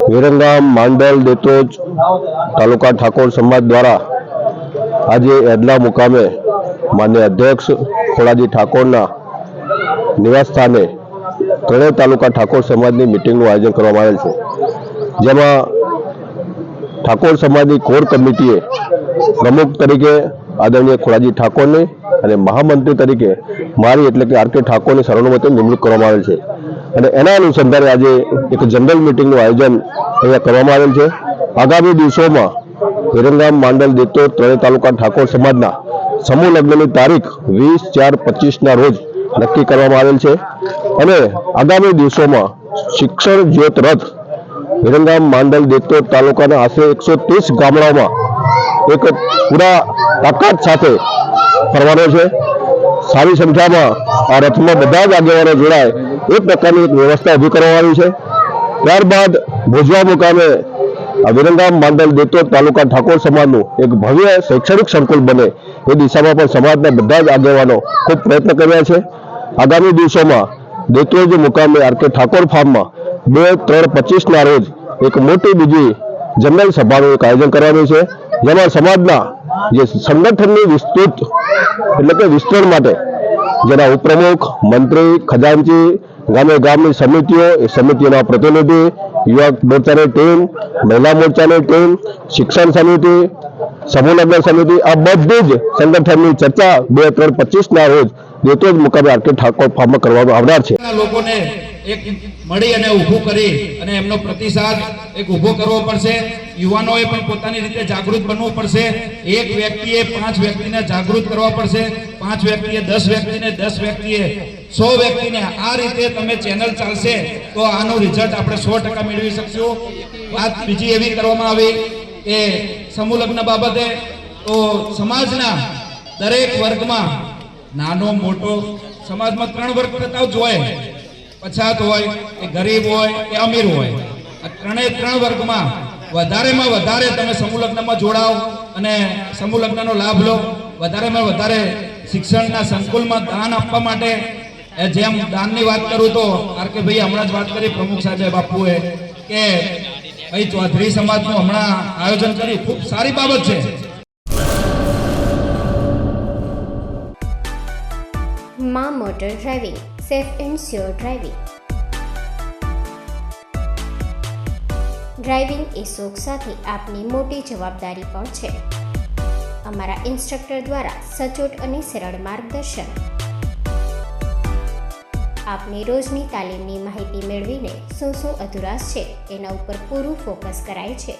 વિરંગામ માંડલ દેત્રોજ તાલુકા ઠાકોર સમાજ દ્વારા આજે એડલા મુકામે માન્ય અધ્યક્ષ ખોડાજી ઠાકોરના નિવાસ સ્થાને ત્રણેય તાલુકા ઠાકોર સમાજની મિટિંગનું આયોજન કરવામાં આવેલ છે, જેમાં ઠાકોર સમાજની કોર કમિટીએ પ્રમુખ તરીકે આદરણીય ખોડાજી ઠાકોરની અને મહામંત્રી તરીકે મારી એટલે કે આર કે ઠાકોરની સર્વાનુમતે નિમણૂક કરવામાં આવેલ છે અને એના અનુસંધાને આજે એક જનરલ મિટિંગનું આયોજન અહીંયા કરવામાં આવેલ છે। આગામી દિવસોમાં વિરંગામ માંડલ દેત્રોજ ત્રણેય તાલુકા ઠાકોર સમાજના સમૂહ લગ્નની તારીખ 20/4/25ના રોજ નક્કી કરવામાં આવેલ છે અને આગામી દિવસોમાં શિક્ષણ જ્યોત રથ વિરંગામ માંડલ દેત્રોજ તાલુકાના આશરે 130 ગામડાઓમાં એક પૂરા તાકાત સાથે ફરવાનો છે। સારી સંખ્યામાં આ રથમાં બધા જ આગેવાનો જોડાય એ પ્રકારની એક વ્યવસ્થા ઊભી કરવામાં આવી છે। ત્યારબાદ ભોજવા મુકામે વિરંગામ માંડલ દેત્રોજ તાલુકા ઠાકોર સમાજનું એક ભવ્ય શૈક્ષણિક સંકુલ બને એ દિશામાં પણ સમાજના બધા જ આગેવાનો ખૂબ પ્રયત્ન કર્યા છે। આગામી દિવસોમાં દેત્રોજ મુકામે આર કે ઠાકોર ફાર્મમાં 2/3/25ના રોજ એક મોટી બીજી જનરલ સભાનું એક આયોજન કરવાનું છે, જેમાં સમાજના જે સંગઠનની વિસ્તૃત એટલે કે વિસ્તરણ માટે જેના ઉપપ્રમુખ, મંત્રી, ખજાનચી, ગામે ગામની સમિતિઓ, એ સમિતિઓના પ્રતિનિધિ, યુવક મોરચાની ટીમ, મહિલા મોરચાની ટીમ, શિક્ષણ સમિતિ, સમૂહ લગ્ન સમિતિ, આ બધી જ સંગઠનની ચર્ચા 2/3/25ના રોજ દેત્રોજ મુકામે આર કે ઠાકોર ફાર્મમાં કરવામાં આવનાર છે। લોકોને એક મળી અને ઊભું કરી અને એમનો પ્રતિસાદ એક ઊભો કરવો પડશે। યુવાનોએ પણ પોતાની રીતે જાગૃત બનવું પડશે। એક વ્યક્તિએ 5 વ્યક્તિને જાગૃત કરવા પડશે, 5 વ્યક્તિએ 10 વ્યક્તિને, 10 વ્યક્તિએ 100 વ્યક્તિને। આ રીતે તમે ચેનલ ચાલશે તો આનું રિઝલ્ટ આપણે 100% મેળવી શકશું। વાત બીજી એવી કરવામાં આવી કે સમૂહ લગ્ન બાબતે તો સમાજના દરેક વર્ગમાં નાનો મોટો સમાજમાં 3 વર્ગ થતા જ હોય, પછાત હોય કે ગરીબ હોય કે અમીર હોય। આ ત્રણેય વર્ગમાં વધારેમાં વધારે તમે સમૂહ લગ્નમાં જોડાઓ અને સમૂહ લગ્નનો લાભ લો। વધારેમાં વધારે શિક્ષણના સંકુલમાં દાન આપવા માટે જેમ દાનની વાત કરું તો આર કે ભાઈ હમણાં જ વાત કરી પ્રમુખ સાહેબ બાપુએ કે ભાઈ ચૌધરી સમાજનું હમણાં આયોજન કરી, ખૂબ સારી બાબત છે। માં motor driving, safe and sure driving. Driving એ શોખ સાથે આપની મોટી જવાબદારી પણ છે। અમારા ઇન્સ્ટ્રક્ટર દ્વારા સચોટ અને સરળ માર્ગદર્શન આપની રોજની તાલીમની માહિતી મેળવીને શું અધુરાશ છે એના ઉપર પૂરું ફોકસ કરાય છે।